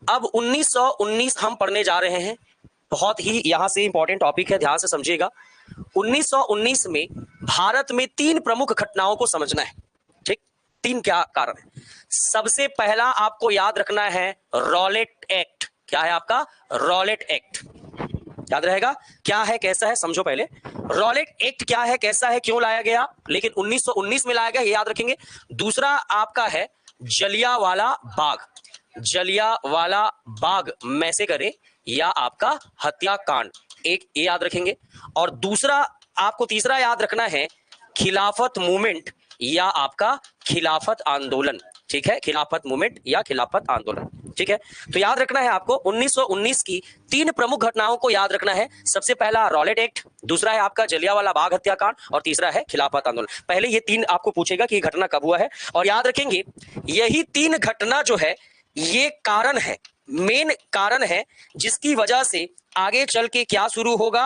अब 1919 हम पढ़ने जा रहे हैं, बहुत ही यहां से इंपॉर्टेंट टॉपिक है, ध्यान से समझिएगा। 1919 में भारत में 3 प्रमुख घटनाओं को समझना है, ठीक। 3 क्या कारण है? सबसे पहला आपको याद रखना है रॉलेट एक्ट। क्या है आपका? Rowlatt act. याद रहेगा क्या है, कैसा है, समझो पहले। रॉलेट एक्ट क्या है, कैसा है, क्यों लाया गया, लेकिन 1919 में लाया गया, ये याद रखेंगे। दूसरा आपका है जलियांवाला बाग। जलियांवाला बाग मैसेकर या आपका हत्याकांड, एक ये याद रखेंगे। और दूसरा आपको तीसरा याद रखना है खिलाफत मूवमेंट या आपका खिलाफत आंदोलन, ठीक है। खिलाफत मूवमेंट या खिलाफत आंदोलन, ठीक है। तो याद रखना है आपको 1919 की 3 प्रमुख घटनाओं को याद रखना है। सबसे पहला रॉलेट एक्ट, दूसरा है आपका जलियांवाला बाग हत्याकांड और तीसरा है खिलाफत आंदोलन। पहले ये 3 आपको पूछेगा कि घटना कब हुआ है, और याद रखेंगे यही 3 घटना जो है ये कारण है, मेन कारण है, जिसकी वजह से आगे चल के क्या शुरू होगा,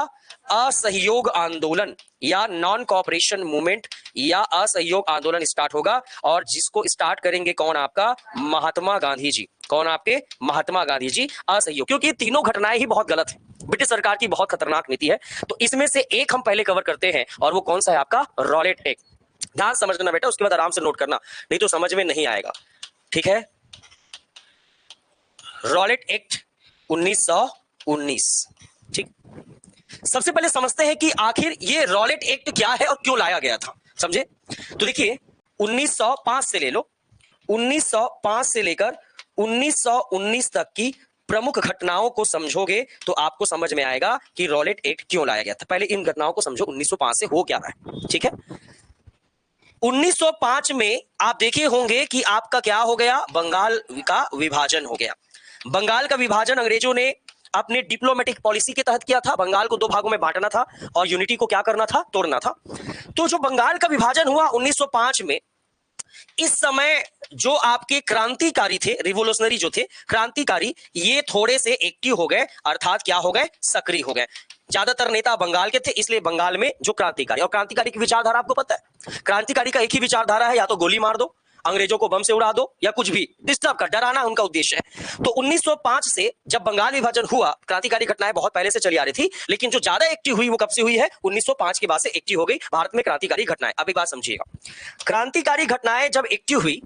असहयोग आंदोलन या नॉन कोऑपरेशन मूवमेंट या असहयोग आंदोलन स्टार्ट होगा। और जिसको स्टार्ट करेंगे कौन? आपका महात्मा गांधी जी। कौन? आपके महात्मा गांधी जी। असहयोग, क्योंकि तीनों घटनाएं ही बहुत गलत है, ब्रिटिश सरकार की बहुत खतरनाक नीति है। तो इसमें से एक हम पहले कवर करते हैं, और वो कौन सा है? आपका रॉलेट एक्ट। ध्यान समझना बेटा, उसके बाद आराम से नोट करना, नहीं तो समझ में नहीं आएगा, ठीक है। रॉलेट एक्ट 1919, ठीक। सबसे पहले समझते हैं कि आखिर ये रॉलेट एक्ट क्या है और क्यों लाया गया था, समझे। तो देखिए 1905 से ले लो, 1905 से लेकर 1919 तक की प्रमुख घटनाओं को समझोगे तो आपको समझ में आएगा कि रॉलेट एक्ट क्यों लाया गया था। पहले इन घटनाओं को समझो, 1905 से हो क्या रहा है, ठीक है। 1905 में आप देखे होंगे कि आपका क्या हो गया, बंगाल का विभाजन हो गया। बंगाल का विभाजन अंग्रेजों ने अपने डिप्लोमेटिक पॉलिसी के तहत किया था। बंगाल को 2 भागों में बांटना था और यूनिटी को क्या करना था? तोड़ना था। तो जो बंगाल का विभाजन हुआ 1905 में, इस समय जो आपके क्रांतिकारी थे, रिवोल्यूशनरी जो थे, क्रांतिकारी, ये थोड़े से एक्टिव हो गए, अर्थात क्या हो गए? सक्रिय हो गए। ज्यादातर नेता बंगाल के थे, इसलिए बंगाल में जो क्रांतिकारी, और क्रांतिकारी की विचारधारा आपको पता है, क्रांतिकारी का एक ही विचारधारा है, या तो गोली मार दो, अंग्रेजों को बम से उड़ा दो, या कुछ भी डिस्टर्ब कर, डराना उनका उद्देश्य है। तो 1905 से जब बंगाल विभाजन हुआ, क्रांतिकारी घटनाएं बहुत पहले से चली आ रही थी, लेकिन जो ज्यादा एक्टिव हुई वो कब से हुई है? 1905 के बाद से एक्टिव हो गई भारत में क्रांतिकारी घटनाएं। अब एक बात समझिएगा, क्रांतिकारी घटनाएं जब एक्टिव हुई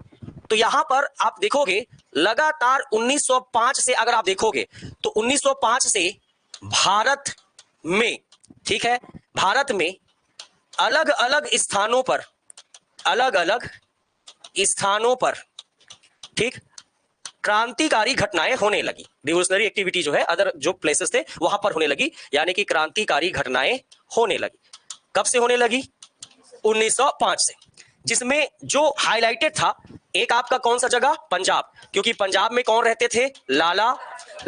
तो यहां पर आप देखोगे लगातार 1905 से, अगर आप देखोगे तो 1905 से भारत में, ठीक है, भारत में अलग अलग स्थानों पर, अलग अलग स्थानों पर, ठीक, क्रांतिकारी घटनाएं होने लगी। रिवोल्यूशनरी एक्टिविटी जो है अदर जो प्लेसेस थे वहां पर होने लगी, यानी कि क्रांतिकारी घटनाएं होने लगी। कब से होने लगी? 1905 से। जिसमें जो हाईलाइटेड था, एक आपका कौन सा जगह? पंजाब, क्योंकि पंजाब में कौन रहते थे? लाला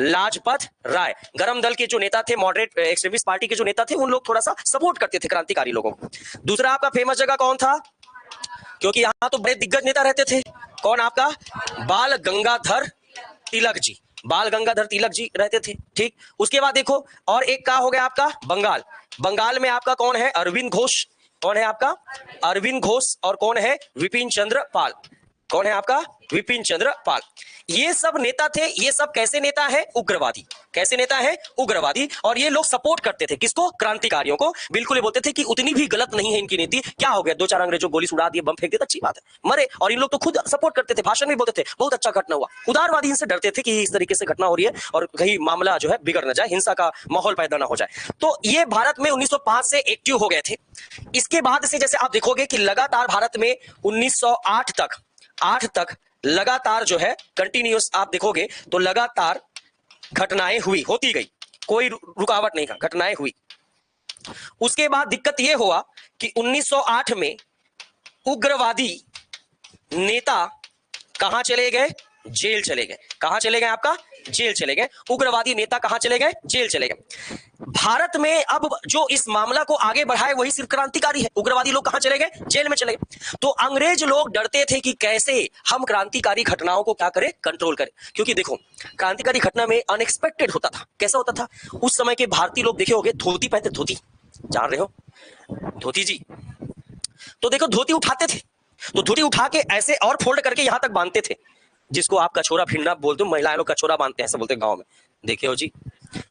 लाजपत राय। गरम दल के जो नेता थे, मॉडरेट एक्सट्रीमिस्ट पार्टी के जो नेता थे, उन लोग थोड़ा सा सपोर्ट करते थे क्रांतिकारी लोगों को। दूसरा आपका फेमस जगह कौन था? क्योंकि यहां तो बड़े दिग्गज नेता रहते थे, कौन? आपका बाल गंगाधर तिलक जी। बाल गंगाधर तिलक जी रहते थे, ठीक। उसके बाद देखो और एक का हो गया आपका बंगाल। बंगाल में आपका कौन है? अरविंद घोष। कौन है आपका? अरविंद घोष। और कौन है? विपिन चंद्र पाल। कौन है आपका? विपिन चंद्र पाल। ये सब नेता थे। ये सब कैसे नेता है? उग्रवादी। कैसे नेता है? उग्रवादी। और ये लोग सपोर्ट करते थे किसको? क्रांतिकारियों को। बिल्कुल ये बोलते थे कि उतनी भी गलत नहीं है इनकी नीति, क्या हो गया, 2-4 अंग्रेजों गोली उड़ा दिए, बम फेंक दिए, अच्छी बात है, मरे। और इन लोग तो खुद सपोर्ट करते थे, भाषण भी बोलते थे, बहुत अच्छा घटना हुआ। उदारवादी इनसे डरते थे कि इस तरीके से घटना हो रही है और कहीं मामला जो है बिगड़ न जाए, हिंसा का माहौल पैदा ना हो जाए। तो ये भारत में 1905 से एक्टिव हो गए थे। इसके बाद से जैसे आप देखोगे कि लगातार भारत में 1908 तक, 8 तक लगातार जो है कंटिन्यूअस आप देखोगे तो लगातार घटनाएं हुई, होती गई, कोई रुकावट नहीं था, घटनाएं हुई। उसके बाद दिक्कत यह हुआ कि 1908 में उग्रवादी नेता कहां चले गए? जेल चले गए। कहां चले गए? आपका जेल चले गए। उग्रवादी नेता कहां चले गए? जेल चले गए। भारत में अब जो इस मामला को आगे बढ़ाए वही सिर्फ क्रांतिकारी है। उग्रवादी लोग कहां चले गए? जेल में चले गए। तो अंग्रेज लोग डरते थे कि कैसे हम क्रांतिकारी घटनाओं को क्या करें? कंट्रोल करें। क्योंकि देखो क्रांतिकारी घटना में अनएक्सपेक्टेड होता था। कैसा होता था? उस समय के भारतीय लोग देखे होंगे धोती पहनते, धोती जान रहे हो, धोती जी। तो देखो धोती उठाते थे, तो धोती उठा के ऐसे और फोल्ड करके यहां तक बांधते थे, जिसको आप कछोरा भिड़ना बोलते हो, महिलाएं लोग कछोरा बांधते हैं ऐसे बोलते हैं गांव में, देखे हो जी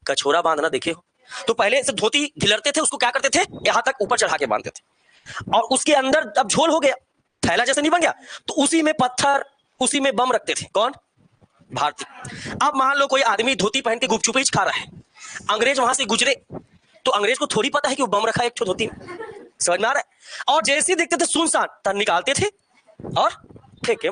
कछोरा बांधना देखे हो? तो पहले से धोती घिलरते थे, उसको क्या करते थे यहां तक ऊपर चढ़ा के बांधते थे, और उसके अंदर अब झोल हो गया, थैला जैसे नहीं बन गया, तो उसी में पत्थर, उसी में बम रखते थे। कौन? भारतीय। अब मान लो कोई आदमी धोती पहन के गुपचुपीच खा रहा है, अंग्रेज वहां से गुजरे, तो अंग्रेज को थोड़ी पता है कि वो बम रखा है एक धोती में, समझ में आ रहा है? और जैसे ही देखते थे सुनसान, तब निकालते थे और फेंके।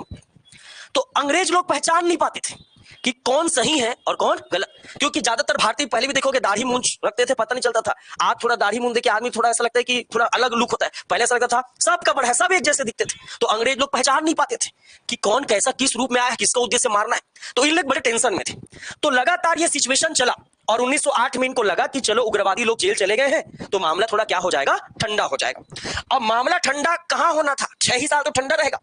तो अंग्रेज लोग पहचान नहीं पाते थे कि कौन सही है और कौन गलत, क्योंकि ज्यादातर भारतीय पहले भी देखोगे दाढ़ी मूंछ रखते थे, पता नहीं चलता था। आज थोड़ा दाढ़ी मूंछ देके आदमी थोड़ा ऐसा लगता है कि थोड़ा अलग लुक होता है, पहले ऐसा लगता था सब कपड़ है, सब एक जैसे दिखते थे। तो अंग्रेज लोग पहचान नहीं पाते थे कि कौन कैसा किस रूप में आया है, किसका उद्देश्य मारना है, तो इन लोग बड़े टेंशन में थे। तो लगातार ये सिचुएशन चला और 1908 में इनको लगा कि चलो उग्रवादी लोग जेल चले गए हैं तो मामला थोड़ा क्या हो जाएगा, ठंडा हो जाएगा। अब मामला ठंडा कहां होना था, 6 ही साल तो ठंडा रहेगा।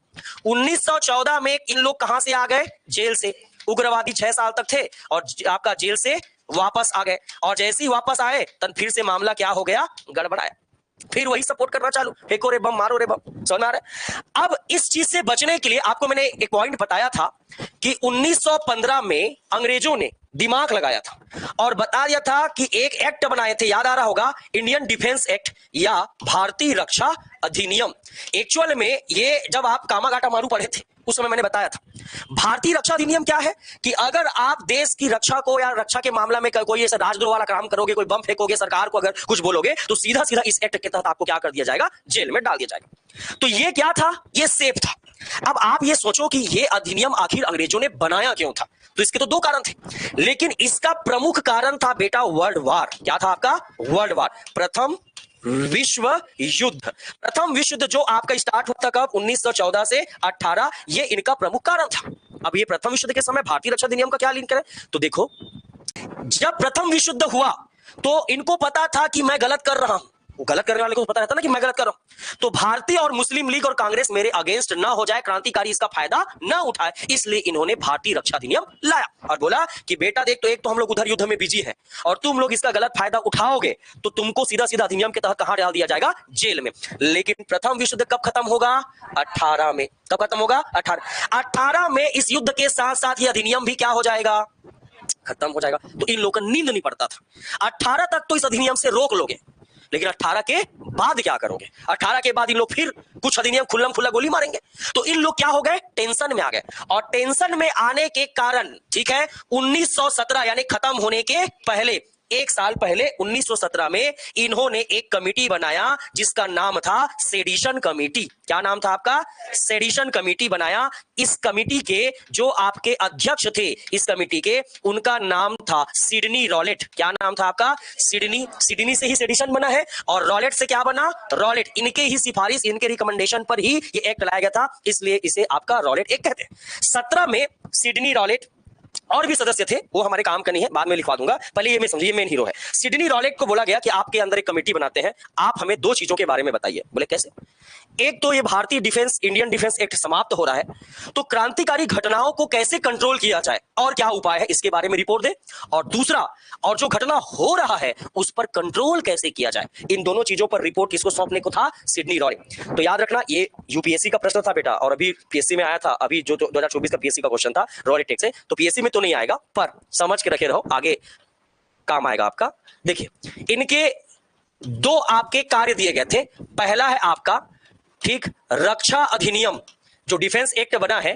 1914 में इन लोग कहां से आ गए, जेल से। उग्रवादी 6 साल तक थे और आपका जेल से वापस आ गए, और जैसे ही वापस आए तब फिर से मामला क्या हो गया, गड़बड़ाया। फिर वही सपोर्ट करना चालू, फेंको रे बम, मारो रे बम, समझ आ रहा है? अब इस चीज से बचने के लिए आपको मैंने एक पॉइंट बताया था कि 1915 में अंग्रेजों ने दिमाग लगाया था और बता दिया था कि एक एक्ट बनाए थे, याद आ रहा होगा, इंडियन डिफेंस एक्ट या भारतीय रक्षा अधिनियम। एक्चुअल में ये जब आप कामागाटा मारू पढ़े थे उस समय मैंने बताया था भारतीय रक्षा अधिनियम क्या है, कि अगर आप देश की रक्षा को या रक्षा के मामला में कोई ऐसा राजद्रोह वाला काम करोगे, कोई बम फेंकोगे, सरकार को अगर कुछ बोलोगे, तो सीधा सीधा इस एक्ट के तहत आपको क्या कर दिया जाएगा, जेल में डाल दिया जाएगा। तो ये क्या था, ये सेफ था। अब आप ये सोचो कि ये अधिनियम आखिर अंग्रेजों ने बनाया क्यों था, तो इसके तो 2 कारण थे, लेकिन इसका प्रमुख कारण था बेटा वर्ल्ड वार। क्या था आपका, वर्ल्ड वार, प्रथम विश्व युद्ध। प्रथम विश्व युद्ध जो आपका स्टार्ट होता कब, 1914 से 18, ये इनका प्रमुख कारण था। अब ये प्रथम विश्व युद्ध के समय भारतीय रक्षा अधिनियम का क्या लिंक है, तो देखो जब प्रथम विश्व युद्ध हुआ तो इनको पता था कि मैं गलत कर रहा हूं, गलत करने वाले को पता रहता ना कि मैं गलत कर रहा हूं, तो भारतीय और मुस्लिम लीग और कांग्रेस मेरे अगेंस्ट ना हो जाए, क्रांतिकारी इसका फायदा ना उठाए, इसलिए इन्होंने भारतीय रक्षा अधिनियम लाया और बोला कि बेटा देख, तो एक तो हम लोग उधर युद्ध में बिजी हैं और तुम लोग इसका गलत फायदा उठाओगे तो तुमको सीधा सीधा अधिनियम के तहत कहां डाल दिया जाएगा, जेल में। लेकिन प्रथम विश्व युद्ध कब खत्म होगा, 18 में। कब खत्म होगा, 18 में। इस युद्ध के साथ साथ ये अधिनियम भी क्या हो जाएगा, खत्म हो जाएगा। तो इन लोगों को नींद नहीं पड़ता था। 18 तक तो इस अधिनियम से रोक लोगे, लेकिन 18 के बाद क्या करोगे, 18 के बाद इन लोग फिर कुछ अधिनियम खुल्लम खुल्ला गोली मारेंगे। तो इन लोग क्या हो गए, टेंशन में आ गए, और टेंशन में आने के कारण, ठीक है, 1917 यानी खत्म होने के पहले, 1 साल पहले 1917 में इन्होंने एक कमिटी बनाया जिसका नाम था सेडिशन कमिटी। क्या नाम था आपका, सेडिशन कमिटी बनाया। इस कमिटी के जो आपके अध्यक्ष थे, इस कमिटी के, उनका नाम था सिडनी रॉलेट। क्या नाम था आपका, सिडनी। सिडनी से ही सेडिशन बना है और रॉलेट से क्या बना, रॉलेट। इनके ही सिफारिश, इनके रिकमेंडेशन पर ही ये एक्ट लाया गया था, इसलिए इसे आपका रॉलेट एक्ट कहते हैं। 17 में सिडनी रॉलेट, और भी सदस्य थे, वो हमारे काम का नहीं है, बाद में लिखवा दूंगा, पहले ये मैं समझिए, मेन हीरो है। सिडनी रॉलेट को बोला गया कि आपके अंदर एक कमेटी बनाते हैं, आप हमें 2 चीजों के बारे में बताइए। बोले कैसे, एक तो ये भारतीय डिफेंस, इंडियन डिफेंस एक्ट समाप्त हो रहा है, तो क्रांतिकारी घटनाओं को कैसे कंट्रोल किया जाए और क्या उपाय है, इसके बारे में रिपोर्ट दे। और दूसरा, और जो घटना हो रहा है उस पर कंट्रोल कैसे किया जाए, इन दोनों चीजों पर रिपोर्ट किसको सौंपने को था, सिडनी रॉलेट। तो याद रखना, ये यूपीएससी का प्रश्न था बेटा, और अभी पीएससी में आया था, अभी जो 2024 का पीएससी का क्वेश्चन था रॉलेट एक्ट से, तो पीएससी में तो नहीं आएगा, पर समझ के रखे रहो, आगे काम आएगा आपका। देखिए, इनके 2 आपके कार्य दिए गए थे। पहला है आपका, ठीक, रक्षा अधिनियम, जो डिफेंस एक्ट बना है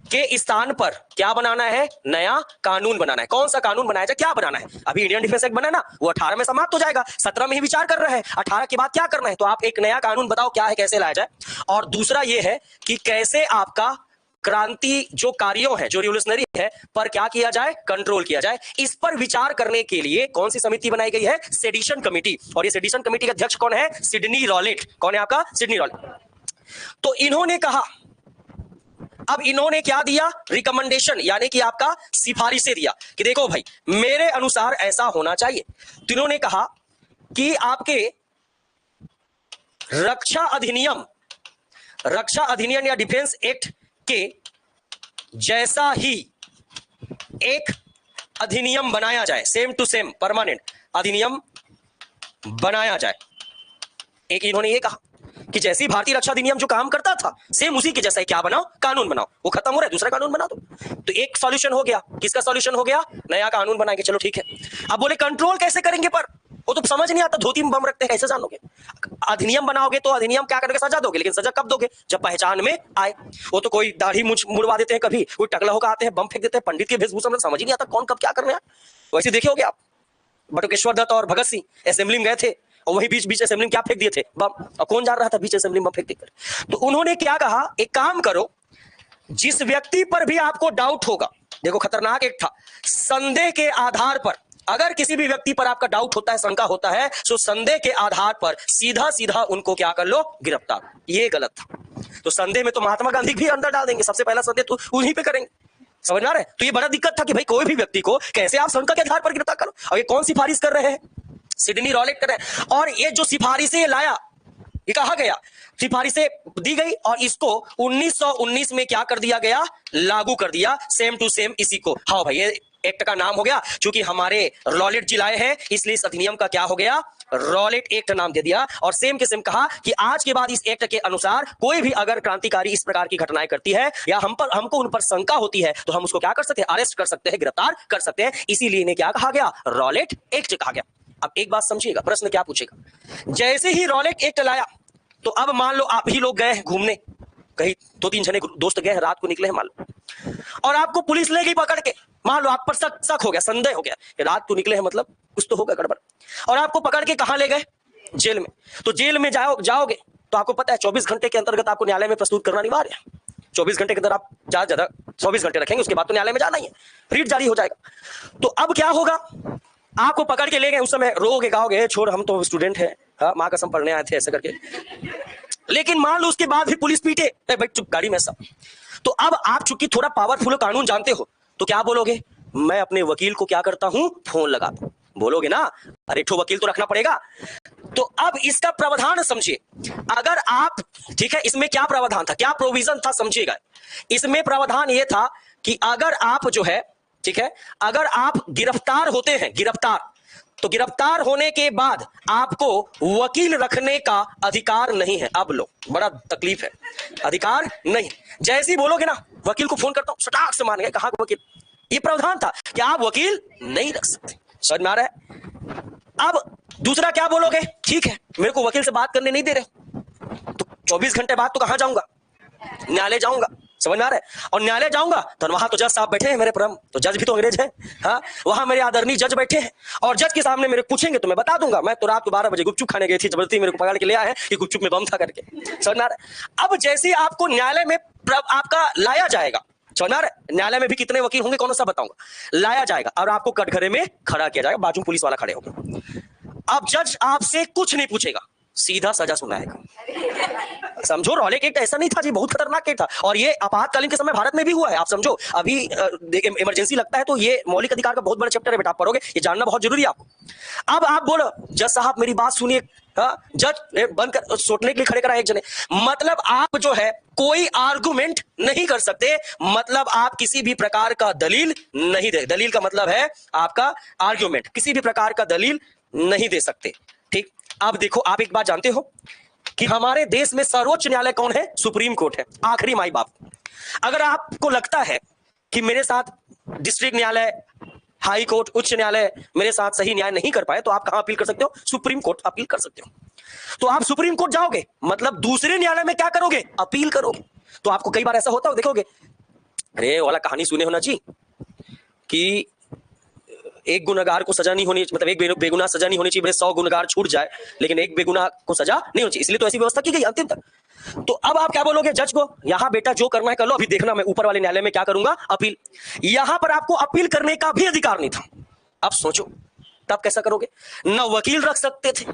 के स्थान पर क्या बनाना है, नया कानून बनाना है। कौन सा कानून बनाया जाए, क्या बनाना है, अभी इंडियन डिफेंस एक्ट बना ना, वो 18 में समाप्त हो जाएगा, 17 में ही विचार कर रहे हैं, 18 के बाद क्या करना है, तो आप एक नया कानून बताओ क्या है, कैसे लाया जाए। और दूसरा ये है कि कैसे आपका क्रांति जो कार्यों है, जो रिवोल्यूशनरी है, पर क्या किया जाए, कंट्रोल किया जाए। इस पर विचार करने के लिए कौन सी समिति बनाई गई है, सेडिशन कमिटी। और ये सेडिशन कमिटी का अध्यक्ष कौन है, सिडनी रॉलेट। कौन है आपका, सिडनी रॉलेट। तो इन्होंने कहा, अब इन्होंने क्या दिया, रिकमेंडेशन, यानी कि आपका सिफारिशें दिया कि देखो भाई, मेरे अनुसार ऐसा होना चाहिए। तो इन्होंने कहा कि आपके रक्षा अधिनियम या डिफेंस एक्ट के जैसा ही एक अधिनियम बनाया जाए, सेम टू सेम परमानेंट अधिनियम बनाया जाए। एक इन्होंने ये कहा कि जैसे ही भारतीय रक्षा अधिनियम जो काम करता था सेम उसी के जैसा ही क्या बनाओ, कानून बनाओ। वो खत्म हो रहा है, दूसरा कानून बना दो। तो एक सॉल्यूशन हो गया। किसका सॉल्यूशन हो गया? नया कानून बनाएंगे, चलो ठीक है। अब बोले कंट्रोल कैसे करेंगे, पर वो तो समझ नहीं आता, धोती में बम रखते हैं, कैसे जानोगे? अधिनियम बनाओगे तो अधिनियम क्या करोगे? सजा दोगे, लेकिन सजा कब दोगे? जब पहचान में आए। वो तो कोई दाढ़ी मुड़वा देते हैं, कभी कोई टकला होकर आते हैं, बम फेंक देते हैं, पंडित की वेशभूषा में समझ ही नहीं आता कौन कब क्या करने आए। वैसे देखे होगे आप, बटुकेश्वर दत्त और भगत सिंह असेंबली में गए थे और वही बीच बीच असेंबली में क्या फेंक दिए थे? बम। और कौन जा रहा था बीच असेंबली में बम फेंक देकर? तो उन्होंने क्या कहा, एक काम करो, जिस व्यक्ति पर भी आपको डाउट होगा, देखो खतरनाक एक था, संदेह के आधार पर, अगर किसी भी व्यक्ति पर आपका डाउट होता है, शंका होता है, तो संदेह के आधार पर सीधा सीधा उनको क्या कर लो? गिरफ्तार। ये गलत था। तो संदेह में तो महात्मा गांधी भी अंदर डाल देंगे, सबसे पहला संदेह तो उन्हीं पे करेंगे, समझ आ रहा है? तो ये बड़ा दिक्कत था कि भाई कोई भी व्यक्ति को कैसे आप शंका के आधार पर गिरफ्तार करो। और ये कौन सिफारिश कर रहे हैं? सिडनी रॉलेट कर रहे हैं। और ये जो सिफारिशें लाया, ये कहा गया, सिफारिशें दी गई और इसको 1919 में क्या कर दिया गया? लागू कर दिया, सेम टू सेम इसी को। हाँ भाई, ये एक्ट का नाम हो गया, क्योंकि हमारे रॉलेट जी लाए हैं, इसलिए इस अधिनियम का क्या हो गया? रॉलेट एक्ट नाम दे दिया। और सेम के सेम कहा कि आज के बाद इस एक्ट के अनुसार कोई भी अगर क्रांतिकारी इस प्रकार की घटनाएं करती है या हमको उन पर शंका होती है, तो हम उसको क्या कर सकते हैं? अरेस्ट कर सकते हैं, गिरफ्तार कर सकते हैं। इसीलिए इन्हें क्या कहा गया? रॉलेट एक्ट कहा गया। अब एक बात समझिएगा, प्रश्न क्या पूछेगा, जैसे ही रॉलेट एक्ट लाया, तो अब मान लो आप ही लोग गए घूमने कहीं, 2-3 जने दोस्त गए, रात को निकले हैं मान लो, और आपको पुलिस ले गई पकड़ के। मान लो आप पर शक हो गया, संदेह हो गया कि रात को निकले हैं, मतलब कुछ तो होगा गड़बड़, और आपको पकड़ के कहां ले गए? जेल में। तो जेल में जाओगे तो आपको पता है 24 घंटे के अंतर्गत आपको न्यायालय में प्रस्तुत करना अनिवार्य है। 24 घंटे के अंदर आप ज्यादा 24 घंटे रखेंगे, उसके बाद तो न्यायालय में जाना ही है, रीट जारी हो जाएगा। तो अब क्या होगा? आपको पकड़ के ले गए, उस समय रोगे गाओगे, छोड़ हम तो स्टूडेंट हैं, हाँ माँ कसम पढ़ने आए थे, ऐसे करके। लेकिन मान लो उसके बाद भी पुलिस पीटे, भाई चुप, गाड़ी में सब। तो अब आप चूंकि थोड़ा पावरफुल कानून जानते हो, तो क्या बोलोगे? मैं अपने वकील को क्या करता हूं? फोन लगाता हूं। बोलोगे ना, अरे ठो वकील तो रखना पड़ेगा। तो अब इसका प्रावधान समझिए, अगर आप, ठीक है, इसमें क्या प्रावधान था, क्या प्रोविजन था, समझिएगा। इसमें प्रावधान यह था कि अगर आप जो है, ठीक है, अगर आप गिरफ्तार होते हैं, तो गिरफ्तार होने के बाद आपको वकील रखने का अधिकार नहीं है। अब लो, बड़ा तकलीफ है, अधिकार नहीं। जैसे ही बोलोगे ना वकील को फोन करता हूं, सटाक से मान गए, कहां वकील? ये प्रावधान था कि आप वकील नहीं रख सकते। समझ में आ रहा है? अब दूसरा क्या बोलोगे? ठीक है, मेरे को वकील से बात करने नहीं दे रहे, तो 24 घंटे बाद तो कहां जाऊंगा? न्यायालय जाऊंगा। समझ में आ रहा है? और न्यायालय जाऊंगा तो वहां तो जज साहब बैठे हैं मेरे परम, तो जज भी तो अंग्रेज है, हाँ, वहां मेरे आदरणीय जज बैठे हैं, और जज के सामने मेरे पूछेंगे तो मैं बता दूंगा, मैं तो रात को 12 बजे गुपचुप खाने गई थी, जबरदस्ती मेरे को पकड़ के ले आए कि गुपचुप में बम था करके। समझ में आ रहा है? अब जैसे ही आपको न्यायालय में आपका लाया जाएगा, समझ में आ रहा है? न्यायालय में भी कितने वकील होंगे कौन सा बताऊंगा, लाया जाएगा और आपको कटघरे में खड़ा किया जाएगा, बाजू पुलिस वाला खड़े होगा। अब जज आपसे कुछ नहीं पूछेगा, सीधा सजा सुनाएगा। समझो, रॉलेट एक्ट ऐसा नहीं था जी, बहुत खतरनाक एक्ट था, और ये आपातकालीन के समय भारत में भी हुआ है। आप समझो, अभी इमरजेंसी लगता है तो ये मौलिक अधिकार का बहुत बड़ा चैप्टर है बेटा, आप पढ़ोगे, ये जानना बहुत जरूरी है आपको। अब आप बोलो, जज साहब मेरी बात सुनिए, जज बंद कर, सोचने के लिए खड़े करा एक जने, मतलब आप जो है कोई आर्गुमेंट नहीं कर सकते, मतलब आप किसी भी प्रकार का दलील नहीं दे, दलील का मतलब है आपका आर्गुमेंट, किसी भी प्रकार का दलील नहीं दे सकते। ठीक, अब देखो, आप एक बात जानते हो कि हमारे देश में सर्वोच्च न्यायालय कौन है? सुप्रीम कोर्ट है, आखिरी माई बाप। अगर आपको लगता है कि मेरे साथ डिस्ट्रिक्ट न्यायालय, हाई कोर्ट, उच्च न्यायालय मेरे साथ सही न्याय नहीं कर पाए, तो आप कहां अपील कर सकते हो? सुप्रीम कोर्ट अपील कर सकते हो। तो आप सुप्रीम कोर्ट जाओगे, मतलब दूसरे न्यायालय में क्या करोगे? अपील करोगे। तो आपको कई बार ऐसा होता हो, देखोगे, अरे वाला कहानी सुने हो ना जी, कि एक गुनहगार को सजा नहीं होनी, मतलब एक बेगुनाह सजा नहीं होनी चाहिए, भले 100 गुनहगार छूट जाए, लेकिन एक बेगुनाह को सजा नहीं होनी चाहिए, इसलिए तो ऐसी व्यवस्था की गई अंतिम तक। तो अब आप क्या बोलोगे जज को? यहां बेटा जो करना है कर लो, अभी देखना मैं ऊपर वाले न्यायालय में क्या करूंगा, अपील। यहां पर आपको अपील करने का भी अधिकार नहीं था। अब सोचो, तब कैसा करोगे? न वकील रख सकते थे,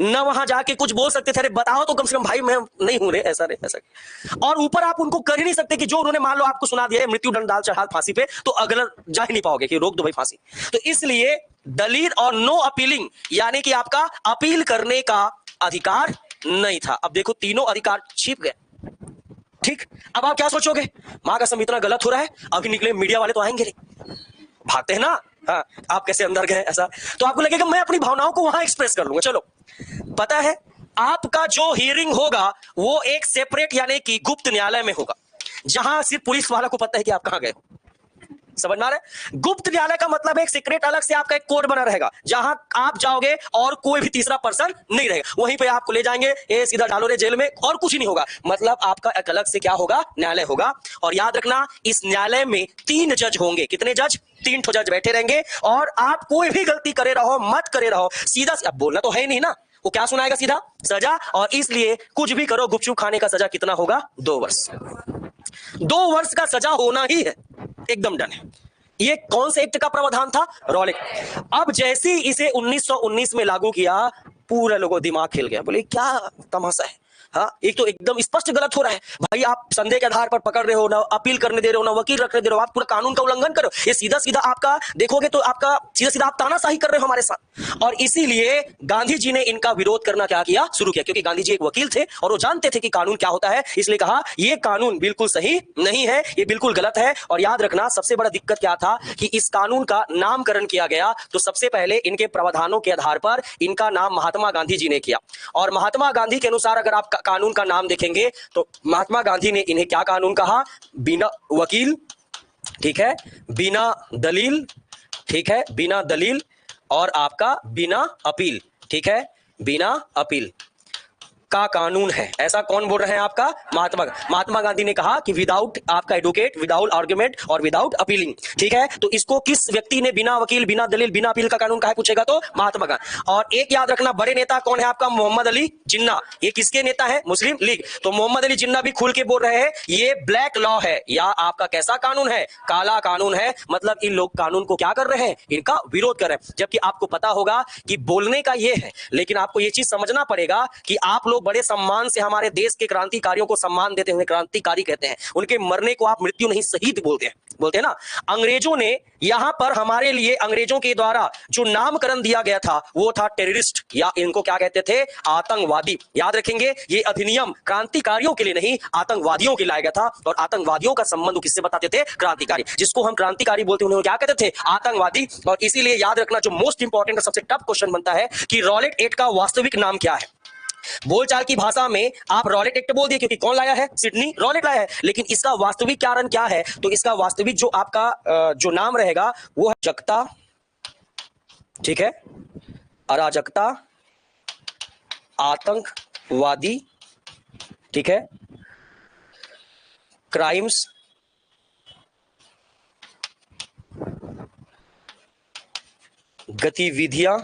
न वहां जाके कुछ बोल सकते थे, अरे बताओ तो कम से कम भाई मैं नहीं हूं रे, ऐसा रे ऐसा। और ऊपर आप उनको कर ही नहीं सकते कि जो उन्होंने मान लो आपको सुना दिया है, मृत्यु दंड डाल चढ़ा फांसी पे, तो अगला जा ही नहीं पाओगे कि रोक दो भाई फांसी। तो इसलिए दलील और नो अपीलिंग, यानी कि आपका अपील करने का अधिकार नहीं था। अब देखो, तीनों अधिकार छिप गए। ठीक, अब आप क्या सोचोगे? मां कसम इतना गलत हो रहा है, अभी निकले मीडिया वाले तो आएंगे नहीं, भागते हैं ना, हाँ, आप कैसे अंदर गए ऐसा, तो आपको लगेगा मैं अपनी भावनाओं को वहां एक्सप्रेस कर लूंगा। चलो, पता है आपका जो हियरिंग होगा वो एक सेपरेट यानी कि गुप्त न्यायालय में होगा, जहां सिर्फ पुलिस वाला को पता है कि आप कहां गए। समझ में आ रहा है? गुप्त न्यायालय का मतलब एक सीक्रेट, अलग से आपका एक कोड बना रहेगा, जहां आप जाओगे और कोई भी तीसरा पर्सन नहीं रहेगा, वहीं पे आपको ले जाएंगे, ये सीधा डालो रे जेल में, और कुछ नहीं होगा। मतलब आपका एक अलग से क्या होगा, न्यायालय होगा। और याद रखना, इस न्यायालय में 3 जज होंगे। कितने जज? 3 ठो जज बैठे रहेंगे, और आप कोई भी गलती करे रहो, मत करे रहो, सीधा अब बोलना तो है नहीं ना, वो क्या सुनाएगा? सीधा सजा। और इसलिए कुछ भी करो, गुपचुप खाने का सजा कितना होगा? 2 वर्ष। 2 वर्ष का सजा होना ही है, एकदम डन है। ये कौन से एक्ट का प्रावधान था? रॉलेट। अब जैसे इसे 1919 में लागू किया, पूरे लोगों दिमाग खेल गया, बोले क्या तमाशा है। हाँ, एक तो एकदम स्पष्ट गलत हो रहा है भाई, आप संदेह के आधार पर पकड़ रहे हो, ना अपील करने दे रहे हो, ना वकील रखने दे रहे हो, आप पूरा कानून का उल्लंघन करो। ये सीधा सीधा आपका देखोगे तो आपका सीधा सीधा आप तानाशाही कर रहे हो हमारे साथ। और इसीलिए गांधी जी ने इनका विरोध करना क्या किया? शुरू किया, क्योंकि गांधी जी एक वकील थे और वो जानते थे कि कानून क्या होता है। इसलिए कहा ये कानून बिल्कुल सही नहीं है, ये बिल्कुल गलत है। और याद रखना, सबसे बड़ा दिक्कत क्या था कि इस कानून का नामकरण किया गया, तो सबसे पहले इनके प्रावधानों के आधार पर इनका नाम महात्मा गांधी जी ने किया। और महात्मा गांधी के अनुसार अगर आप कानून का नाम देखेंगे तो महात्मा गांधी ने इन्हें क्या कानून कहा? बिना वकील, ठीक है, बिना दलील, ठीक है, बिना दलील, और आपका बिना अपील, ठीक है, बिना अपील का कानून है। ऐसा कौन बोल रहे हैं? आपका महात्मा गांधी ने कहा कि विदाउट आपका एडवोकेट, विदाउट आर्गुमेंट और विदाउट अपीलिंग, ठीक है। तो इसको किस व्यक्ति ने बिना वकील, बिना दलील, बिना अपील का कानून कहा है पूछेगा तो महात्मा गांधी। और एक याद रखना, बड़े नेता कौन है आपका? मोहम्मद अली जिन्ना। ये किसके नेता है? मुस्लिम लीग। तो मोहम्मद अली जिन्ना भी खुल के बोल रहे हैं ये ब्लैक लॉ है, या आपका कैसा कानून है? काला कानून है। मतलब इन लोग कानून को क्या कर रहे हैं? इनका विरोध कर रहे हैं। जबकि आपको पता होगा कि बोलने का ये है, लेकिन आपको ये चीज समझना पड़ेगा कि आप लोग बड़े सम्मान से हमारे देश के क्रांतिकारियों को सम्मान देते हैं, क्रांतिकारी कहते हैं। उनके मरने को आप मृत्यु नहीं शहीद बोलते हैं ना। अंग्रेजों ने यहां पर हमारे लिए, अंग्रेजों के द्वारा जो नामकरण दिया गया था वो था टेररिस्ट, या इनको क्या कहते थे? आतंकवादी। याद रखेंगे, ये अधिनियम क्रांतिकारियों के लिए नहीं, आतंकवादियों के लिए लाया गया था। और आतंकवादियों का संबंध किससे बताते थे? क्रांतिकारी। जिसको हम क्रांतिकारी बोलते हैं उन्हें क्या कहते थे? आतंकवादी। और इसीलिए याद रखना, जो मोस्ट इंपॉर्टेंट और सबसे टफ क्वेश्चन बनता है कि रॉलेट एक्ट का वास्तविक नाम क्या है। बोलचाल की भाषा में आप रॉलेट एक्ट बोल दिए, क्योंकि कौन लाया है? सिडनी रॉलेट लाया है। लेकिन इसका वास्तविक कारण क्या है? तो इसका वास्तविक जो आपका जो नाम रहेगा वो है अराजकता, ठीक है, अराजकता, आतंकवादी, ठीक है, क्राइम्स, गतिविधियां,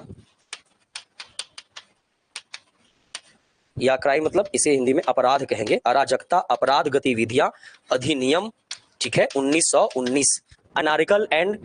या क्राइम मतलब इसे हिंदी में अपराध कहेंगे, अराजकता, अपराध, गतिविधियां, अधिनियम, ठीक है, 1919, अनार्कल एंड,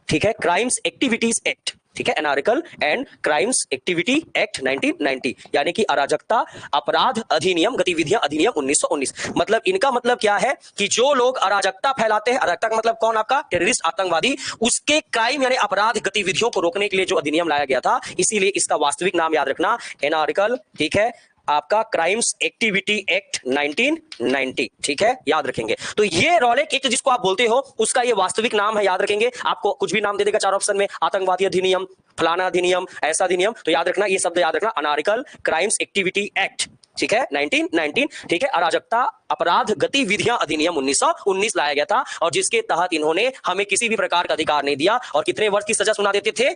ठीक है, क्राइम्स एक्टिविटीज एक्ट, ठीक है, अनार्कल एंड क्राइम्स एक्टिविटी एक्ट 1990, यानी कि अराजकता, अपराध, अधिनियम, गतिविधियां, अधिनियम 1919। मतलब इनका मतलब क्या है कि जो लोग अराजकता फैलाते हैं, अराजकता मतलब कौन? आपका टेररिस्ट, आतंकवादी, उसके क्राइम यानी अपराध गतिविधियों को रोकने के लिए जो अधिनियम लाया गया था। इसीलिए इसका वास्तविक नाम याद रखना, अनार्कल, ठीक है, आपका क्राइम्स एक्टिविटी एक्ट 1990, ठीक है, याद रखेंगे। तो ये रॉलेट एक्ट जिसको आप बोलते हो उसका ये वास्तविक नाम है, याद रखेंगे। आपको कुछ भी नाम दे देगा 4 ऑप्शन में, आतंकवादी अधिनियम, फलाना अधिनियम, ऐसा अधिनियम, तो याद रखना ये शब्द याद रखना, अनार्कल क्राइम्स एक्टिविटी एक्ट, ठीक है, 1919, ठीक है, अराजकता, अपराध, गतिविधियां अधिनियम 1919 लाया गया था, और जिसके तहत इन्होंने हमें किसी भी प्रकार का अधिकार नहीं दिया। और कितने वर्ष की सजा सुना देते थे?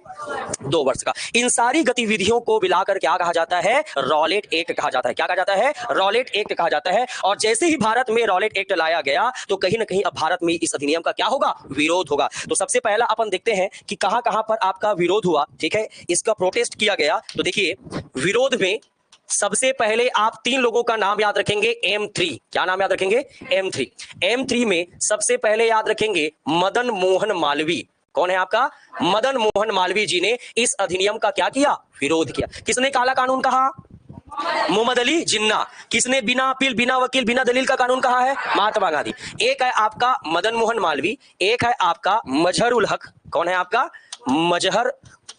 2 वर्ष का। इन सारी गतिविधियों को मिलाकर क्या कहा जाता है? रॉलेट एक्ट कहा जाता है। क्या कहा जाता है? रॉलेट एक्ट कहा जाता है। और जैसे ही भारत में रॉलेट एक्ट लाया गया तो कहीं ना कहीं अब भारत में इस अधिनियम का क्या होगा? विरोध होगा। तो सबसे पहला अपन देखते हैं कि कहां कहां पर आपका विरोध हुआ, ठीक है, इसका प्रोटेस्ट किया गया। तो देखिए, विरोध में सबसे पहले आप 3 लोगों का नाम याद रखेंगे, M3। क्या नाम याद रखेंगे? M3। M3 में सबसे पहले याद रखेंगे मदन मोहन मालवीय। कौन है आपका? मदन मोहन मालवीय जी ने इस अधिनियम का क्या किया? विरोध किया। किसने काला कानून कहा? मोहम्मद अली जिन्ना। किसने बिना अपील, बिना वकील, बिना दलील का कानून कहा है? महात्मा गांधी। एक है आपका मदन मोहन मालवीय, एक है आपका मजहर उल हक। कौन है आपका? मजहर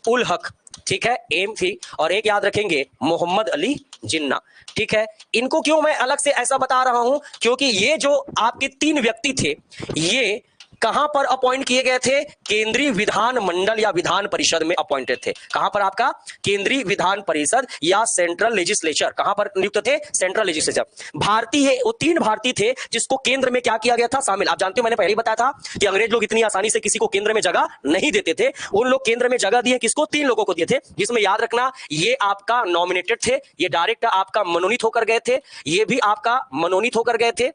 उल हक, ठीक है, M3। और एक याद रखेंगे मोहम्मद अली जिन्ना, ठीक है। इनको क्यों मैं अलग से ऐसा बता रहा हूं? क्योंकि ये जो आपके 3 व्यक्ति थे, ये कहां पर अपॉइंट किए गए थे? केंद्रीय विधान मंडल या विधान परिषद में अपॉइंटेड थे। कहां पर आपका? केंद्रीय विधान परिषद या सेंट्रल लेजिस्लेचर। कहां पर नियुक्त थे? Central legislature. भारतीय है, वो 3 भारतीय थे जिसको केंद्र में क्या किया गया था? शामिल। आप जानते हो, मैंने पहले ही बताया था कि अंग्रेज लोग इतनी आसानी से किसी को केंद्र में जगह नहीं देते थे। उन लोग केंद्र में जगह दिए किसको? 3 लोगों को दिए थे, जिसमें याद रखना ये आपका नॉमिनेटेड थे, ये डायरेक्ट आपका मनोनीत होकर गए थे, ये भी आपका मनोनीत होकर गए थे।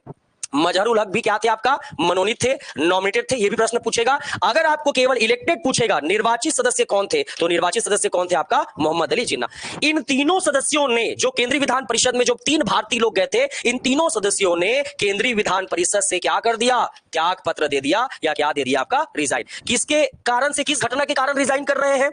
मजहरुल हक भी क्या थे? आपका मनोनीत थे, नॉमिनेटेड थे। ये भी प्रश्न पूछेगा। अगर आपको केवल इलेक्टेड पूछेगा निर्वाचित सदस्य कौन थे, तो निर्वाचित सदस्य कौन थे? आपका मोहम्मद अली जिन्ना। इन तीनों सदस्यों ने, जो केंद्रीय विधान परिषद में जो 3 भारतीय लोग गए थे, इन तीनों सदस्यों ने केंद्रीय विधान परिषद से क्या कर दिया? त्याग पत्र दे दिया, या क्या दे दिया? आपका रिजाइन। किसके कारण से, किस घटना के कारण रिजाइन कर रहे हैं?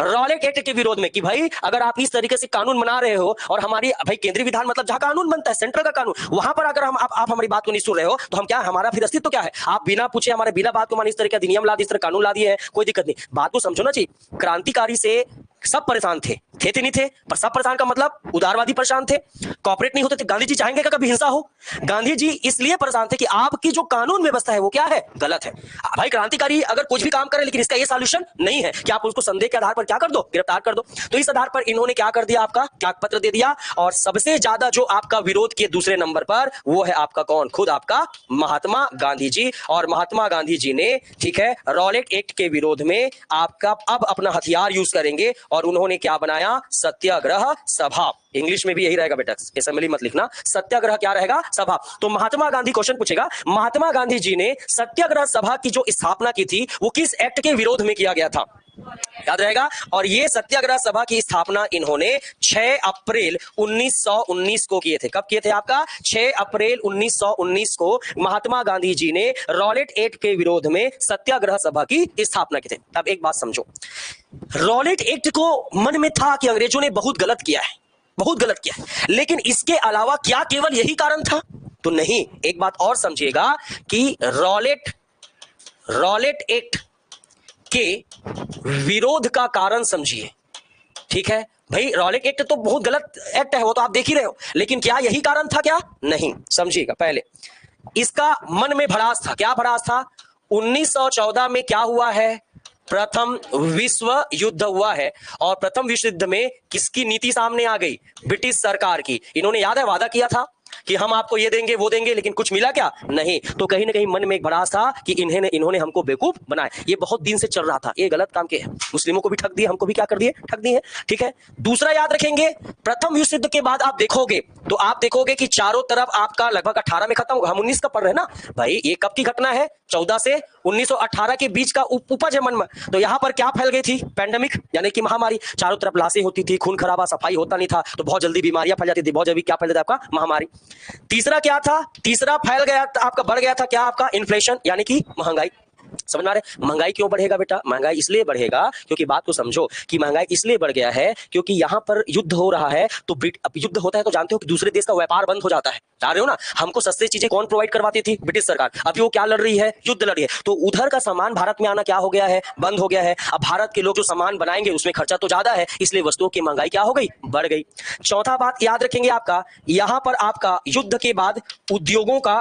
रॉलेट एक्ट के विरोध में। कि भाई अगर आप इस तरीके से कानून बना रहे हो, और हमारी भाई केंद्रीय विधान मतलब जहां कानून बनता है, सेंट्रल का कानून, वहां पर अगर आप हमारी बात को नहीं सुन रहे हो, तो हम क्या, हमारा फिर अस्तित्व क्या है? आप बिना पूछे हमारे बिना बात को मान इस तरह का अधिनियम ला दिए, इस तरह कानून ला दिए हैं, कोई दिक्कत नहीं। बात को समझो ना जी। क्रांतिकारी से सब परेशान थे नहीं थे, पर सब परेशान का मतलब उदारवादी परेशान थे, कॉपरेट नहीं होते थे। गांधी जी चाहेंगे कि कभी हिंसा हो? गांधी जी इसलिए परेशान थे कि आपकी जो कानून व्यवस्था है वो क्या है? गलत है। भाई क्रांतिकारी अगर कुछ भी काम करे, लेकिन इसका ये सॉल्यूशन नहीं है कि आप उसको संदेह के आधार पर क्या कर दो? गिरफ्तार कर दो। तो इस आधार पर इन्होंने क्या कर दिया? आपका त्याग पत्र दे दिया। और सबसे ज्यादा जो आपका विरोध किए दूसरे नंबर पर, वो है आपका कौन? खुद आपका महात्मा गांधी जी। और महात्मा गांधी जी ने, ठीक है, रॉलेट एक्ट के विरोध में आपका अब अपना हथियार यूज करेंगे, और उन्होंने क्या बनाया? सत्याग्रह सभा। इंग्लिश में भी यही रहेगा बेटा, असेंबली मत लिखना। सत्याग्रह क्या रहेगा? सभा। तो महात्मा गांधी, क्वेश्चन पूछेगा, महात्मा गांधी जी ने सत्याग्रह सभा की जो स्थापना की थी, वो किस एक्ट के विरोध में किया गया था? याद रहेगा। और ये सत्याग्रह सभा की स्थापना इन्होंने 6 अप्रैल 1919 को किए थे। कब किए थे? आपका 6 अप्रैल 1919 को महात्मा गांधी जी ने रॉलेट एक्ट के विरोध में सत्याग्रह सभा की स्थापना की थी। अब एक बात समझो, रॉलेट एक्ट को मन में था कि अंग्रेजों ने बहुत गलत किया है, बहुत गलत किया है, लेकिन इसके अलावा क्या केवल यही कारण था? तो नहीं। एक बात और समझिएगा कि रॉलेट एक्ट के विरोध का कारण समझिए। ठीक है भाई, रॉलेट एक्ट तो बहुत गलत एक्ट है, वो तो आप देख ही रहे हो, लेकिन क्या यही कारण था? क्या नहीं। समझिएगा, पहले इसका मन में भड़ास था। क्या भड़ास था? 1914 में क्या हुआ है? प्रथम विश्व युद्ध हुआ है, और प्रथम विश्व युद्ध में किसकी नीति सामने आ गई? ब्रिटिश सरकार की। इन्होंने, याद है, वादा किया था कि हम आपको ये देंगे वो देंगे, लेकिन कुछ मिला क्या? नहीं। तो कहीं ना कहीं मन में एक भड़ास था कि इन्होंने हमको बेवकूफ बनाया। ये बहुत दिन से चल रहा था, ये गलत काम किए, मुस्लिमों को भी ठग दिए, हमको भी क्या कर दिए? ठग दिए। ठीक है। दूसरा याद रखेंगे, प्रथम विश्व युद्ध के बाद आप देखोगे तो आप देखोगे कि चारों तरफ आपका लगभग 18 में खत्म होगा। हम 19 का पढ़ रहे हैं ना भाई, ये कब की घटना है? 14 से 1918 के बीच का उपज है मन में। तो यहां पर क्या फैल गई थी? पैंडेमिक, यानी कि महामारी। चारों तरफ लाशें होती थी, खून खराबा, सफाई होता नहीं था, तो बहुत जल्दी बीमारियां फैल जाती थी। बहुत जल्दी क्या फैल जाता आपका? महामारी। तीसरा क्या था? तीसरा फैल गया आपका, बढ़ गया था क्या? आपका इन्फ्लेशन, यानी कि महंगाई। समझ में आ रहा है? महंगाई क्यों बढ़ेगा बेटा? महंगाई इसलिए बढ़ेगा क्योंकि, बात को समझो, कि महंगाई इसलिए बढ़ गया है क्योंकि यहां पर युद्ध हो रहा है। तो युद्ध होता है तो जानते हो कि दूसरे देश का व्यापार बंद हो जाता है। जा रहे हो ना? हमको सस्ती चीजें कौन प्रोवाइड करवाती थी? ब्रिटिश सरकार। अभी वो क्या लड़ रही है? युद्ध लड़ रही है। तो उधर का सामान भारत में आना क्या हो गया है? बंद हो गया है। अब भारत के लोग जो सामान बनाएंगे उसमें खर्चा तो ज्यादा है, इसलिए वस्तुओं की महंगाई क्या हो गई? बढ़ गई। चौथा बात याद रखेंगे आपका, यहां पर आपका युद्ध के बाद उद्योगों का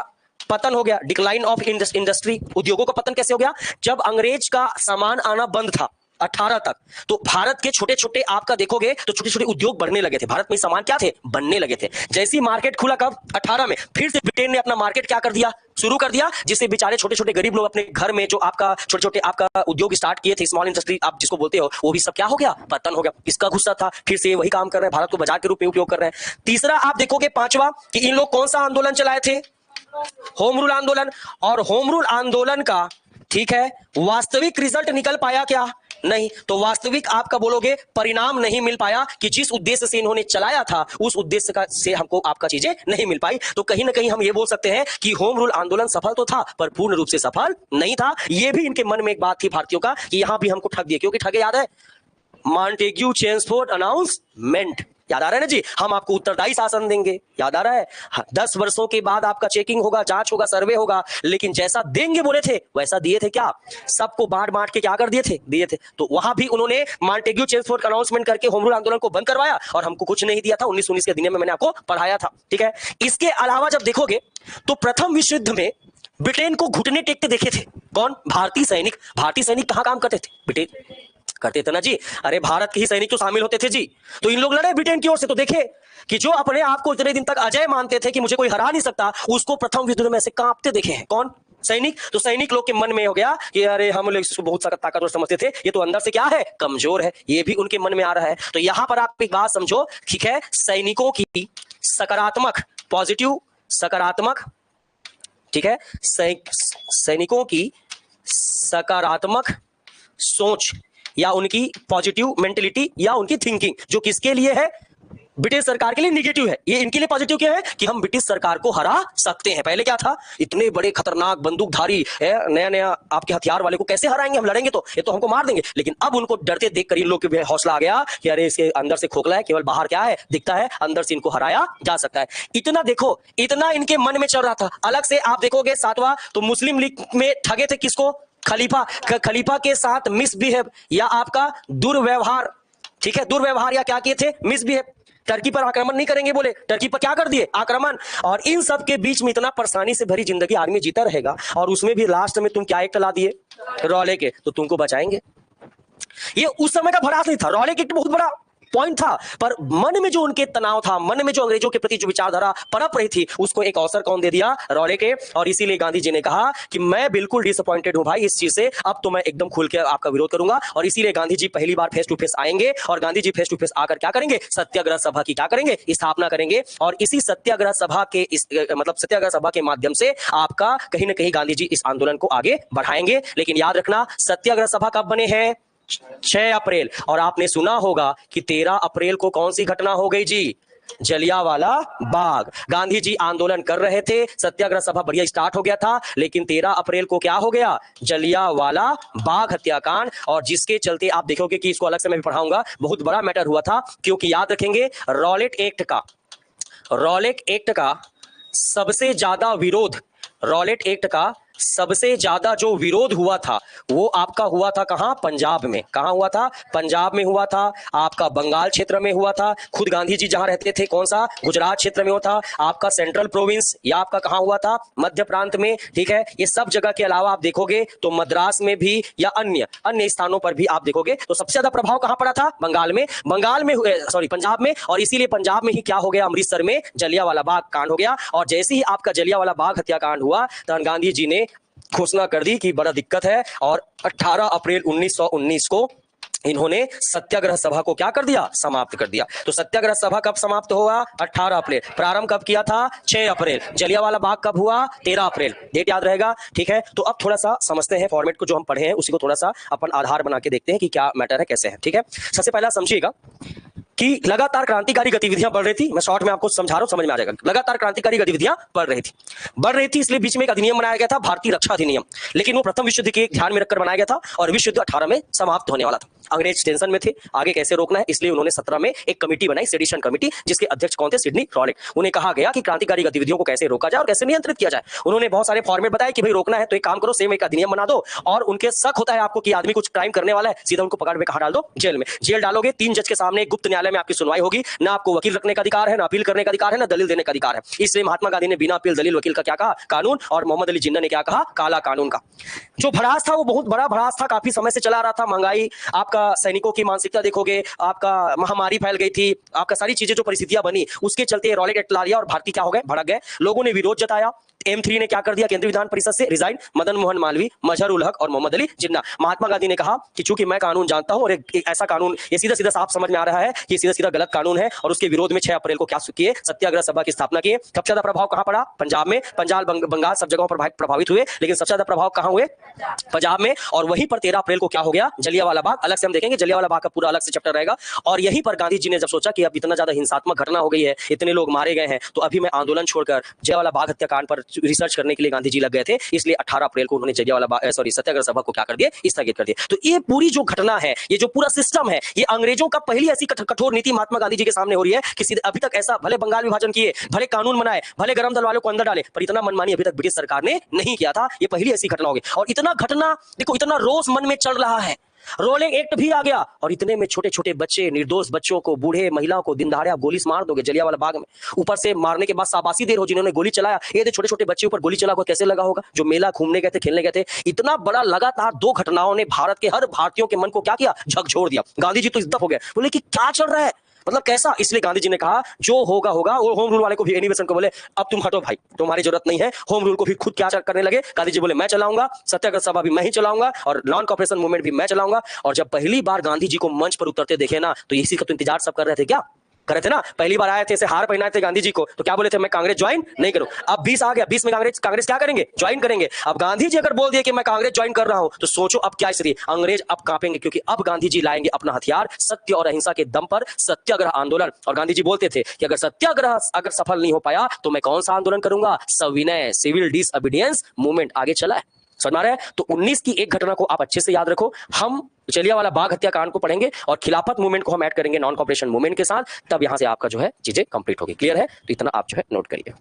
पतन हो गया, डिक्लाइन ऑफ इंडस्ट्री। उद्योगों का पतन कैसे हो गया? जब अंग्रेज का सामान आना बंद था 18 तक, तो भारत के छोटे छोटे आपका देखोगे तो छोटे छोटे उद्योग बढ़ने लगे थे। भारत में सामान क्या थे? बनने लगे थे। जैसी मार्केट खुला कब? 18 में। फिर से ब्रिटेन ने अपना मार्केट क्या कर दिया? शुरू कर दिया, जिससे बेचारे छोटे छोटे गरीब लोग अपने घर में जो आपका छोटे छोटे आपका उद्योग स्टार्ट किए थे, स्मॉल इंडस्ट्री आप जिसको बोलते हो, वो भी सब क्या हो गया? पतन हो गया। इसका गुस्सा था, फिर से वही काम कर रहे हैं, भारत को बाजार के रूप में उपयोग कर रहे हैं। तीसरा आप देखोगे, पांचवा, कि इन लोग कौन सा आंदोलन चलाए थे? होम रूल आंदोलन। और होम रूल आंदोलन का, ठीक है, वास्तविक रिजल्ट निकल पाया क्या? नहीं। तो वास्तविक आपका बोलोगे परिणाम नहीं मिल पाया, कि जिस उद्देश्य से इन्होंने चलाया था उस उद्देश्य का से हमको आपका चीजें नहीं मिल पाई। तो कहीं ना कहीं हम ये बोल सकते हैं कि होम रूल आंदोलन सफल तो था, पर पूर्ण रूप से सफल नहीं था। ये भी इनके मन में एक बात थी भारतीयों का, कि यहां भी हमको ठग दिए। क्योंकि ठगे, याद है, मॉन्टेग्यू चेम्सफोर्ड अनाउंसमेंट, याद आ रहा है ना जी? हम आपको उत्तरदायी शासन देंगे, याद आ रहा है? 10 वर्षों के बाद आपका चेकिंग होगा, जांच होगा, सर्वे होगा, लेकिन जैसा देंगे बोले थे वैसा दिए थे क्या? सबको बांट बांट के क्या कर दिए थे? दिए थे। तो वहां भी उन्होंने मॉन्टेग्यू चेम्सफोर्ड का अनाउंसमेंट करके होम रूल आंदोलन को बंद करवाया, और हमको कुछ नहीं दिया था। 1919 के अधिनियम में मैंने आपको पढ़ाया था। ठीक है। इसके अलावा जब देखोगे तो प्रथम विश्व युद्ध में ब्रिटेन को घुटने टेकते देखे थे। कौन? भारतीय सैनिक। भारतीय सैनिक कहां काम करते थे? ब्रिटेन करते थे ना जी। अरे भारत के ही सैनिक तो शामिल होते थे जी। तो इन लोग लड़े ब्रिटेन की ओर से। तो देखे कि जो अपने आप को इतने दिन तक अजय मानते थे कि मुझे कोई हरा नहीं सकता, उसको प्रथम युद्ध में से कांपते देखे हैं। कौन? सैनिक। तो सैनिक लोग के मन में हो गया कि अरे हम लोग इसको बहुत ताकतवर समझते थे, ये तो अंदर से क्या है? कमजोर है। ये भी उनके मन में आ रहा है। तो यहां पर आप एक बात समझो, ठीक है, सैनिकों की सकारात्मक, पॉजिटिव, सकारात्मक, ठीक है, सैनिकों की सकारात्मक सोच या उनकी पॉजिटिव मेंटेलिटी या उनकी थिंकिंग, जो किसके लिए है? ब्रिटिश सरकार के लिए निगेटिव है। ये इनके लिए पॉजिटिव क्या है? कि हम ब्रिटिश सरकार को हरा सकते हैं। पहले क्या था? इतने बड़े खतरनाक बंदूकधारी नया नया आपके हथियार वाले को कैसे हराएंगे? हम लड़ेंगे तो ये तो हमको मार देंगे। लेकिन अब उनको डरते देखकर इन लोग के हौसला आ गया कि अरे इसके अंदर से खोखला है, केवल बाहर क्या है दिखता है, अंदर से इनको हराया जा सकता है। इतना देखो, इतना इनके मन में चल रहा था। अलग से आप देखोगे सातवां, तो मुस्लिम लीग में ठगे थे किसको? खलीफा। खलीफा के साथ मिसबिहेव या आपका दुर्व्यवहार, ठीक है, दुर्व्यवहार या क्या किए थे? मिसबिहेव। टर्की पर आक्रमण नहीं करेंगे बोले, टर्की पर क्या कर दिए? आक्रमण। और इन सब के बीच में इतना परेशानी से भरी जिंदगी आदमी जीता रहेगा, और उसमें भी लास्ट में तुम क्या एक्ट ला दिए? Rowlatt act. तो तुमको बचाएंगे? ये उस समय का भड़ास नहीं था। रॉलेट एक्ट बहुत बड़ा पॉइंट था, पर मन में जो उनके तनाव था, मन में जो अंग्रेजों के प्रति जो विचारधारा पनप रही थी, उसको एक अवसर कौन दे दिया? रॉलेट के। और इसीलिए गांधी जी ने कहा कि मैं बिल्कुल डिसअपॉइंटेड हूं भाई इस चीज से, अब तो मैं एकदम खुल के आपका विरोध करूंगा। और इसीलिए गांधी जी पहली बार फेस टू फेस आएंगे, और Gandhi ji face to face आकर क्या करेंगे? सत्याग्रह सभा की क्या करेंगे? स्थापना करेंगे। और इसी सत्याग्रह सभा के मतलब सत्याग्रह सभा के माध्यम से आपका कहीं ना कहीं गांधी जी इस आंदोलन को आगे बढ़ाएंगे। लेकिन याद रखना, सत्याग्रह सभा कब बने हैं? 6 अप्रैल। और आपने सुना होगा कि 13 अप्रैल को कौन सी घटना हो गई जी? जलियांवाला बाग। गांधी जी आंदोलन कर रहे थे, सत्याग्रह सभा बढ़िया स्टार्ट हो गया था, लेकिन 13 अप्रैल को क्या हो गया? जलियांवाला बाग हत्याकांड। और जिसके चलते आप देखोगे कि इसको अलग से मैं भी पढ़ाऊंगा, बहुत बड़ा मैटर हुआ था। क्योंकि याद रखेंगे, रॉलेट एक्ट का सबसे ज्यादा विरोध, रॉलेट एक्ट का सबसे ज्यादा जो विरोध हुआ था, वो आपका हुआ था कहां? पंजाब में। कहां हुआ था? पंजाब में हुआ था, आपका बंगाल क्षेत्र में हुआ था। खुद गांधी जी जहां रहते थे, कौन सा? गुजरात क्षेत्र में हुआ था। आपका सेंट्रल प्रोविंस या आपका कहां हुआ था? मध्य प्रांत में, ठीक है। ये सब जगह के अलावा आप देखोगे तो मद्रास में भी या अन्य स्थानों पर भी आप देखोगे तो सबसे ज्यादा प्रभाव कहां पड़ा था? बंगाल में, पंजाब में। और इसीलिए पंजाब में ही क्या हो गया? अमृतसर में जलियांवाला बाग कांड हो गया। और जैसे ही आपका जलियांवाला बाग हत्याकांड हुआ, तो गांधी जी ने घोषणा कर दी कि बड़ा दिक्कत है। और 18 अप्रैल 1919 को इन्होंने सत्याग्रह सभा को क्या कर दिया? समाप्त कर दिया। तो सत्याग्रह सभा कब समाप्त हुआ? 18 अप्रैल। प्रारंभ कब किया था? 6 अप्रैल। जलियांवाला बाग कब हुआ? 13 अप्रैल। डेट याद रहेगा, ठीक है। तो अब थोड़ा सा समझते हैं फॉर्मेट को, जो हम पढ़े हैं उसी को थोड़ा सा अपन आधार बना के देखते हैं कि क्या मैटर है, कैसे है, ठीक है। सबसे पहला समझिएगा कि लगातार क्रांतिकारी गतिविधियां बढ़ रही थी। मैं शॉर्ट में आपको समझा रहा हूं, समझ में आ जाएगा। लगातार क्रांतिकारी गतिविधियां बढ़ रही थी, इसलिए बीच में एक अधिनियम बनाया गया था, भारतीय रक्षा अधिनियम। लेकिन वो प्रथम विश्व युद्ध के ध्यान में रखकर बनाया गया था, और विश्व युद्ध 18 में समाप्त होने वाला था। अंग्रेज टेंशन में थे, आगे कैसे रोकना है, इसलिए उन्होंने 17 में एक कमेटी बनाई, सेडिशन कमेटी, जिसके अध्यक्ष कौन थे? Sydney Rowlatt. उन्हें कहा गया कि क्रांतिकारी गतिविधियों को कैसे रोका जाए और कैसे नियंत्रित किया जाए। उन्होंने बहुत सारे फॉर्मेट बताए कि भाई रोकना है तो एक काम करो, सेम एक अधिनियम बना दो, और उनके शक होता है आपको कि आदमी कुछ क्राइम करने वाला है, सीधा उनको पकड़ में कहां डाल दो? जेल में। जेल डालोगे, 3 जज के सामने गुप्त न्यायालय में आपकी सुनवाई होगी। ना आपको वकील रखने का अधिकार है, ना अपील करने का अधिकार है, ना दलील देने का अधिकार है। इसलिए महात्मा गांधी ने बिना अपील दलील वकील का क्या कहा? कानून। और मोहम्मद अली जिन्ना ने क्या कहा? काला कानून का। जो भड़ास था वो बहुत बड़ा भड़ास था, काफी समय से चला रहा था। महंगाई, आपका सैनिकों की मानसिकता देखोगे, आपका महामारी फैल गई थी, आपका सारी चीजें जो परिस्थितियां बनी, उसके चलते रॉलेट एक्ट ला दिया और भारतीय क्या हो गए? भड़क गए। लोगों ने विरोध जताया। M3 ने क्या कर दिया? केंद्रीय विधान परिषद से रिजाइन। मदन मोहन मालवीय, मजहर उल हक और मोहम्मद अली जिन्ना। महात्मा गांधी ने कहा कि चूंकि मैं कानून जानता हूं, और एक ऐसा कानून, ये सीधा सीधा साफ समझ में आ रहा है कि सीधा सीधा गलत कानून है, और उसके विरोध में 6 अप्रैल को क्या किए? सत्याग्रह सभा की स्थापना किए। सबसे ज्यादा प्रभाव कहां पड़ा? पंजाब में। पंजाब, बंगाल, सब जगहों पर प्रभावित हुए, लेकिन सबसे ज्यादा प्रभाव कहां हुए? पंजाब में। और वहीं पर 13 अप्रैल को क्या हो गया? जलियांवाला बाग। अलग से हम देखेंगे, जलियांवाला बाग का पूरा अलग से चैप्टर रहेगा। और यहीं पर गांधी जी ने जब सोचा कि अब इतना ज्यादा हिंसात्मक घटना हो गई है, इतने लोग मारे गए हैं, तो अभी मैं आंदोलन छोड़कर जलियांवाला बाग हत्याकांड पर रिसर्च करने के लिए गांधी जी लग गए थे। इसलिए 18 अप्रैल को उन्होंने सत्याग्रह सभा को क्या कर दिया? स्थगित कर दिया। तो ये पूरी जो घटना है, ये जो पूरा सिस्टम है, ये अंग्रेजों का पहली ऐसी कठोर नीति महात्मा गांधी जी के सामने हो रही है कि अभी तक ऐसा, भले बंगाल विभाजन किए, भले कानून बनाए, भले गरम दल वालों को अंदर डाले, पर इतना मनमानी अभी तक ब्रिटिश सरकार ने नहीं किया था। ये पहली ऐसी घटना होगी। और इतना घटना देखो, इतना रोष मन में चल रहा है, रोलिंग एक्ट भी आ गया और इतने में छोटे छोटे बच्चे, निर्दोष बच्चों को, बूढ़े महिलाओं को दिन दहाड़े आप गोली से मार दोगे जलियांवाला बाग में। ऊपर से मारने के बाद शाबाशी देर हो जिन्होंने गोली चलाया, ये तो छोटे छोटे बच्चे ऊपर गोली चला को कैसे लगा होगा, जो मेला घूमने गए थे, खेलने गए थे। इतना बड़ा लगातार दो घटनाओं ने भारत के हर भारतीयों के मन को क्या किया, झकझोर दिया। गांधी जी तो इज्जत हो गए, बोले कि क्या चल रहा है, मतलब कैसा। इसलिए गांधी जी ने कहा जो होगा होगा। वो होम रूल वाले को भी, एनी बेसेंट को बोले अब तुम हटो भाई, तुम्हारी जरूरत नहीं है। होम रूल को भी खुद क्या करने लगे, गांधी जी बोले मैं चलाऊंगा, सत्याग्रह सभा भी मैं ही चलाऊंगा और नॉन कॉपरेशन मूवमेंट भी मैं चलाऊंगा। और जब पहली बार गांधी जी को मंच पर उतरते देखे ना, तो इसी का तो इंतजार सब कर रहे थे, क्या कर रहे थे ना। पहली बार आए थे, ऐसे हार पहनाए थे गांधी जी को, तो क्या बोले थे, मैं कांग्रेस ज्वाइन नहीं करूं। अब 20 आ गया, 20 में कांग्रेस क्या करेंगे, ज्वाइन करेंगे। अब गांधी जी अगर बोल दिए कि मैं कांग्रेस ज्वाइन कर रहा हूं, तो सोचो अब क्या स्थिति। अंग्रेज अब कांपेंगे, क्योंकि अब गांधी जी लाएंगे अपना हथियार, सत्य और अहिंसा के दम पर सत्याग्रह आंदोलन। और गांधी जी बोलते थे कि अगर सत्याग्रह अगर सफल नहीं हो पाया तो मैं कौन सा आंदोलन करूंगा, सविनय, सिविल डिसओबीडियंस मूवमेंट आगे चला है। समझ में आ रहा है। तो 19 की एक घटना को आप अच्छे से याद रखो। हम जलियांवाला बाग हत्याकांड को पढ़ेंगे और खिलाफत मूवमेंट को हम ऐड करेंगे नॉन कॉपरेशन मूवमेंट के साथ, तब यहां से आपका जो है चीजें कंप्लीट होगी। क्लियर है, तो इतना आप जो है नोट करिए।